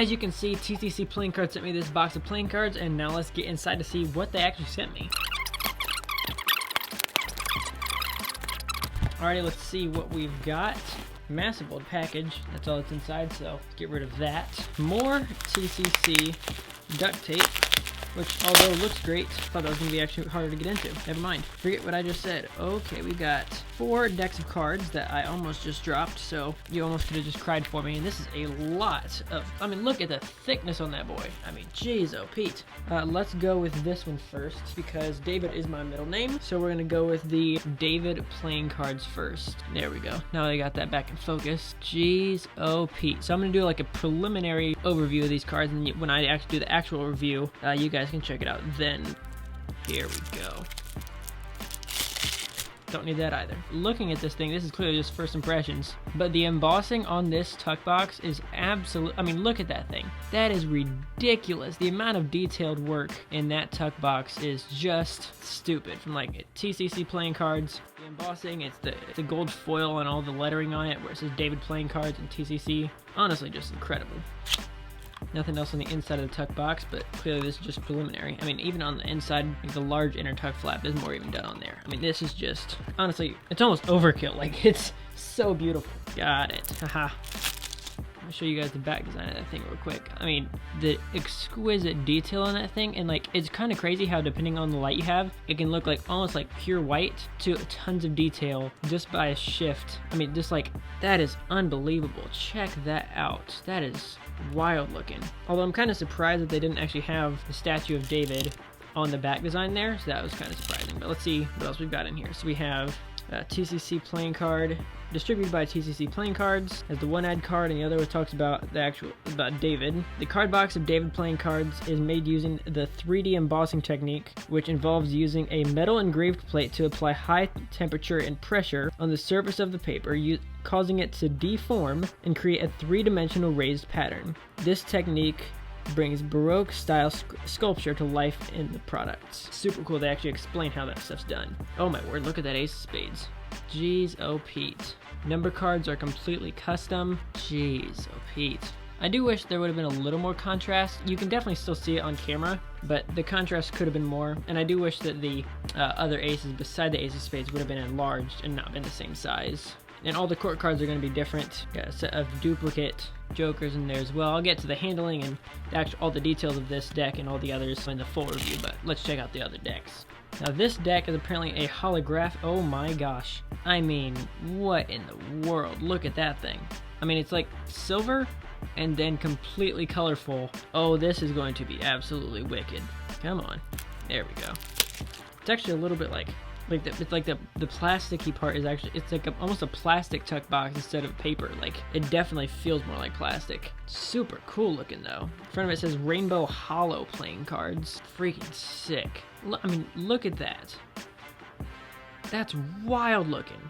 as you can see, TCC Playing Cards sent me this box of playing cards, and now let's get inside to see what they actually sent me. Alrighty, let's see what we've got. Massive old package, that's all that's inside, so let's get rid of that. More TCC duct tape, which although looks great, thought that was going to be actually harder to get into. Never mind. Forget what I just said. Okay, we got 4 decks of cards that I almost just dropped, so you almost could have just cried for me. And this is a lot of, I mean, look at the thickness on that boy. I mean, jeez, oh Pete. Let's go with this one first, because David is my middle name. So we're going to go with the David playing cards first. There we go. Now I got that back in focus. Jeez, oh Pete. So I'm going to do like a preliminary overview of these cards, and when I actually do the actual review, you guys can check it out then. Here we go. Don't need that either. Looking at this thing, this is clearly just first impressions, but the embossing on this tuck box is absolute. I mean, look at that thing. That is ridiculous. The amount of detailed work in that tuck box is just stupid. From like TCC Playing Cards, the embossing, it's the gold foil and all the lettering on it where it says David Playing Cards and TCC. Honestly, just incredible. Nothing else on the inside of the tuck box, but clearly this is just preliminary. I mean, even on the inside, like the large inner tuck flap, there's more even done on there. I mean, this is just, honestly, it's almost overkill. Like, it's so beautiful. Got it. Haha. Let me show you guys the back design of that thing real quick. I mean, the exquisite detail on that thing, and like, it's kind of crazy how depending on the light you have, it can look like almost like pure white to tons of detail just by a shift. I mean, just like, that is unbelievable. Check that out. That is wild looking. Although I'm kind of surprised that they didn't actually have the statue of David on the back design there, so that was kind of surprising. But let's see what else we've got in here. So we have TCC Playing Card, distributed by TCC Playing Cards, as the one ad card, and the other one talks about about David. The card box of David Playing Cards is made using the 3D embossing technique, which involves using a metal engraved plate to apply high temperature and pressure on the surface of the paper, causing it to deform and create a 3-dimensional raised pattern. This technique brings Baroque style sculpture to life in the products. Super cool. They actually explain how that stuff's done. Oh my word, look at that ace of spades. Jeez, oh Pete. Number cards are completely custom. Jeez, oh Pete. I do wish there would have been a little more contrast. You can definitely still see it on camera, but the contrast could have been more. And I do wish that the other aces beside the ace of spades would have been enlarged and not been the same size. And all the court cards are going to be different. Got a set of duplicate jokers in there as well. I'll get to the handling and all the details of this deck and all the others in the full review, but let's check out the other decks. Now this deck is apparently a holograph. Oh my gosh. I mean, what in the world? Look at that thing. I mean, it's like silver and then completely colorful. Oh, this is going to be absolutely wicked. Come on. There we go. It's actually a little bit like the plasticky part is actually, it's like almost a plastic tuck box instead of paper. Like, it definitely feels more like plastic. Super cool looking though. In front of it says Rainbow Hollow Playing Cards. Freaking sick. I mean, look at that. That's wild looking.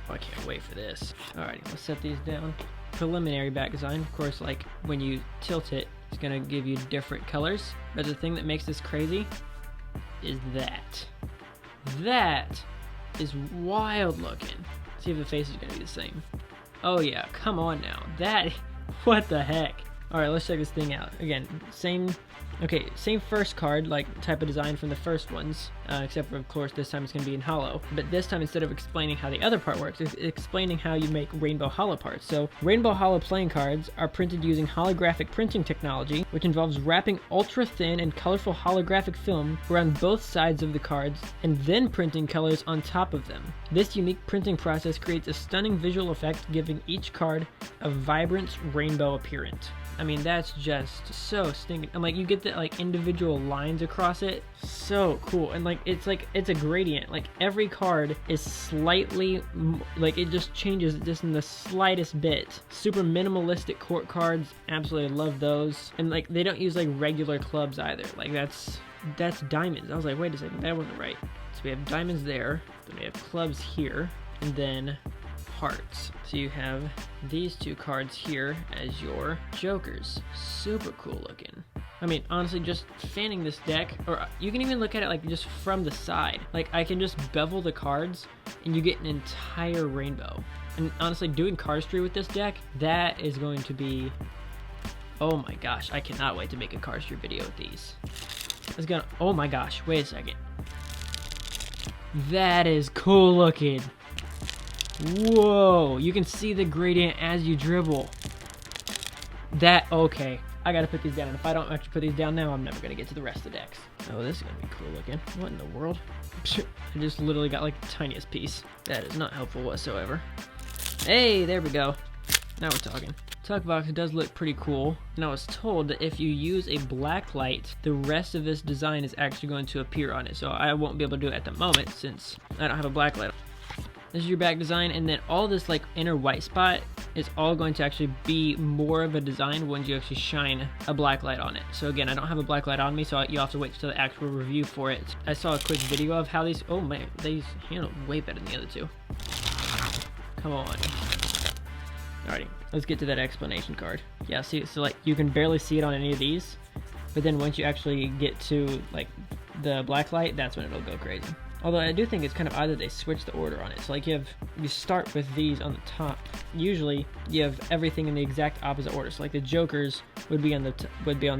Oh, I can't wait for this. Alrighty, let's set these down. Preliminary back design. Of course, like when you tilt it, it's gonna give you different colors. But the thing that makes this crazy is that. That is wild looking. See if the face is gonna be the same. Oh yeah, come on now. That, what the heck? Alright, let's check this thing out. Again, same first card, like type of design from the first ones, except for, of course, this time it's going to be in hollow. But this time, instead of explaining how the other part works, it's explaining how you make Rainbow Hollow parts. So, Rainbow Hollow playing cards are printed using holographic printing technology, which involves wrapping ultra-thin and colorful holographic film around both sides of the cards, and then printing colors on top of them. This unique printing process creates a stunning visual effect, giving each card a vibrant rainbow appearance. I mean, that's just so stinking. And like, you get the like individual lines across it. So cool. And like, it's a gradient. Like, every card is slightly, like, it just changes just in the slightest bit. Super minimalistic court cards. Absolutely love those. And like, they don't use like regular clubs either. Like, that's diamonds. I was like, wait a second, that wasn't right. So we have diamonds there. Then we have clubs here. And then hearts. So you have these two cards here as your jokers. Super cool looking. I mean, honestly, just fanning this deck, or you can even look at it like just from the side. Like, I can just bevel the cards and you get an entire rainbow. And honestly, doing cardistry with this deck, that is going to be Oh my gosh, I cannot wait to make a cardistry video with these. It's gonna, oh my gosh, wait a second. That is cool looking. Whoa, you can see the gradient as you dribble. That, okay. I gotta put these down. If I don't actually put these down now, I'm never gonna get to the rest of the decks. Oh, this is gonna be cool looking. What in the world? I just literally got like the tiniest piece. That is not helpful whatsoever. Hey, there we go. Now we're talking. Tuck box does look pretty cool, and I was told that if you use a black light, the rest of this design is actually going to appear on it. So I won't be able to do it at the moment since I don't have a black light. This is your back design, and then all this like inner white spot is all going to actually be more of a design once you actually shine a black light on it. So again, I don't have a black light on me, so you have to wait till the actual review for it. I saw a quick video of how these, oh man, these handle way better than the other two. Come on. Alrighty, let's get to that explanation card. Yeah, see, so like you can barely see it on any of these, but then once you actually get to like the black light, that's when it'll go crazy. Although I do think it's kind of odd that they switch the order on it. So like you start with these on the top. Usually you have everything in the exact opposite order. So like the Jokers would be on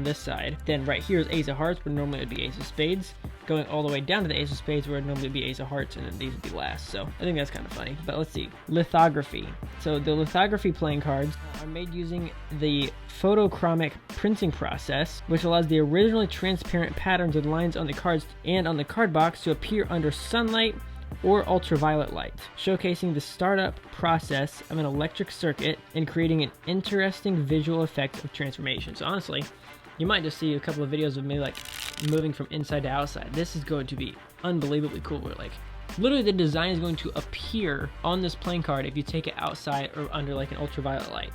this side. Then right here is Ace of Hearts, where normally it would be Ace of Spades. Going all the way down to the Ace of Spades, where it would normally be Ace of Hearts, and then these would be last. So I think that's kind of funny. But let's see. Lithography. So the lithography playing cards are made using the photochromic printing process, which allows the originally transparent patterns and lines on the cards and on the card box to appear under sunlight or ultraviolet light, showcasing the startup process of an electric circuit and creating an interesting visual effect of transformation. So honestly, you might just see a couple of videos of me like moving from inside to outside. This is going to be unbelievably cool. Where like literally the design is going to appear on this playing card if you take it outside or under like an ultraviolet light.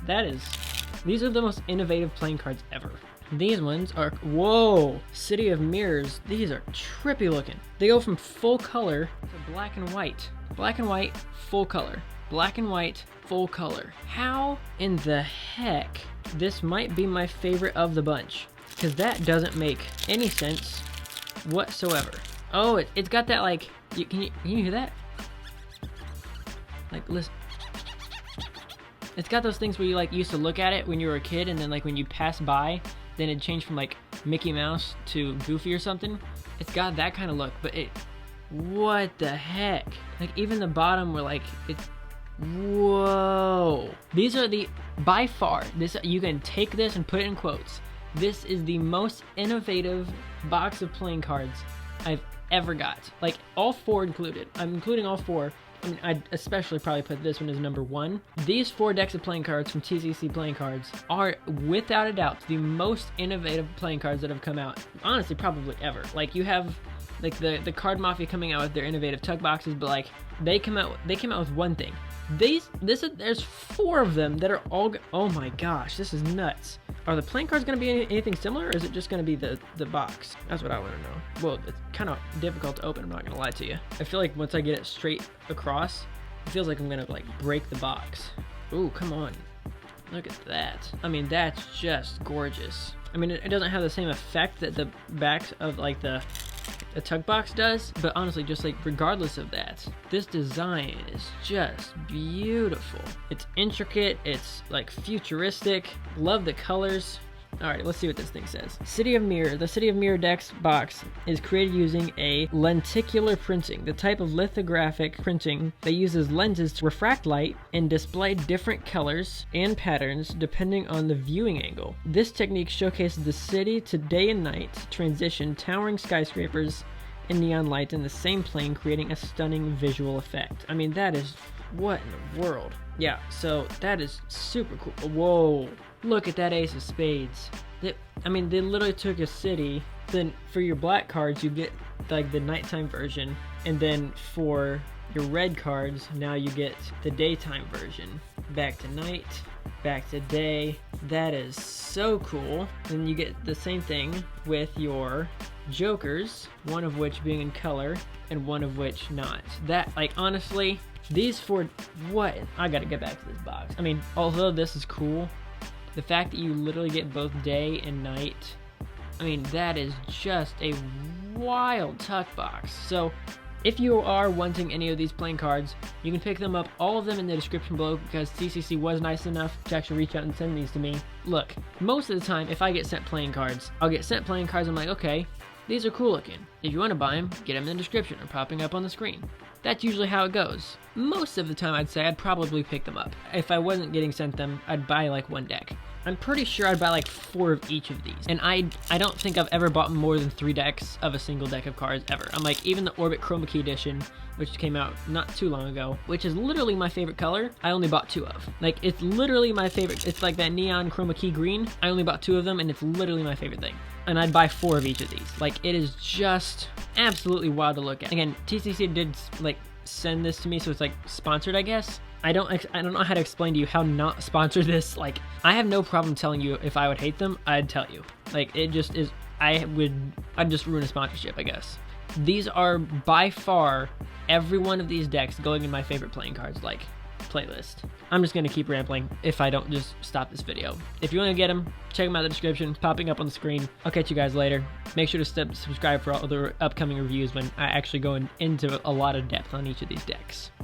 These are the most innovative playing cards ever. These ones are, whoa, City of Mirrors. These are trippy looking. They go from full color to black and white. Black and white, full color. Black and white, full color. How in the heck? This might be my favorite of the bunch, because that doesn't make any sense whatsoever. Oh, it's got that like, can you hear that? Like, listen. It's got those things where you like used to look at it when you were a kid, and then like when you pass by, then it changed from like Mickey Mouse to Goofy or something. It's got that kind of look, but what the heck? Like even the bottom were like, whoa. These are by far, you can take this and put it in quotes. This is the most innovative box of playing cards I've ever got. Like all four included. I'm including all four. I mean, I'd especially probably put this one as number 1. These 4 decks of playing cards from TCC Playing Cards are, without a doubt, the most innovative playing cards that have come out, honestly, probably ever. Like, you have, like, the Card Mafia coming out with their innovative tuck boxes, but, like, they came out with one thing. There's 4 of them that are all, oh my gosh, this is nuts. Are the playing cards going to be anything similar, or is it just going to be the box? That's what I want to know. Well, it's kind of difficult to open, I'm not going to lie to you. I feel like once I get it straight across, it feels like I'm going to, like, break the box. Ooh, come on. Look at that. I mean, that's just gorgeous. I mean, it doesn't have the same effect that the backs of, like, the tuck box does, but honestly, just like regardless of that, this design is just beautiful. It's intricate, it's like futuristic, love the colors. Alright, let's see what this thing says. City of Mirror. The City of Mirror Decks box is created using a lenticular printing, the type of lithographic printing that uses lenses to refract light and display different colors and patterns depending on the viewing angle. This technique showcases the city to day and night transition, towering skyscrapers and neon lights in the same plane, creating a stunning visual effect. I mean, that is, what in the world? Yeah, so that is super cool. Whoa. Look at that Ace of Spades. They literally took a city. Then for your black cards, you get like the nighttime version. And then for your red cards, now you get the daytime version. Back to night, back to day. That is so cool. Then you get the same thing with your Jokers, one of which being in color and one of which not. That, like, honestly, these 4, what? I gotta get back to this box. I mean, although this is cool, the fact that you literally get both day and night, I mean, that is just a wild tuck box. So If you are wanting any of these playing cards, you can pick them up, all of them in the description below, because TCC was nice enough to actually reach out and send these to me. Look, most of the time, if I get sent playing cards, I'll get sent playing cards, I'm like, okay, these are cool looking. If you want to buy them, get them in the description or popping up on the screen. That's usually how it goes. Most of the time, I'd say I'd probably pick them up. If I wasn't getting sent them, I'd buy like one deck. I'm pretty sure I'd buy like 4 of each of these. And I don't think I've ever bought more than 3 decks of a single deck of cards ever. I'm like, even the Orbit Chroma Key edition, which came out not too long ago, which is literally my favorite color, I only bought 2 of. Like, it's literally my favorite. It's like that neon chroma key green. I only bought 2 of them, and it's literally my favorite thing. And I'd buy 4 of each of these. Like, it is just absolutely wild to look at. Again, TCC did like send this to me, so it's like sponsored, I guess. I don't know how to explain to you how not sponsored this. Like, I have no problem telling you if I would hate them, I'd tell you. Like, it just is, I'd just ruin a sponsorship, I guess. These are by far every one of these decks going in my favorite playing cards like playlist. I'm just gonna keep rambling if I don't just stop this video. If you want to get them, check them out in the description, popping up on the screen. I'll catch you guys later. Make sure to subscribe for all the upcoming reviews when I actually go into a lot of depth on each of these decks.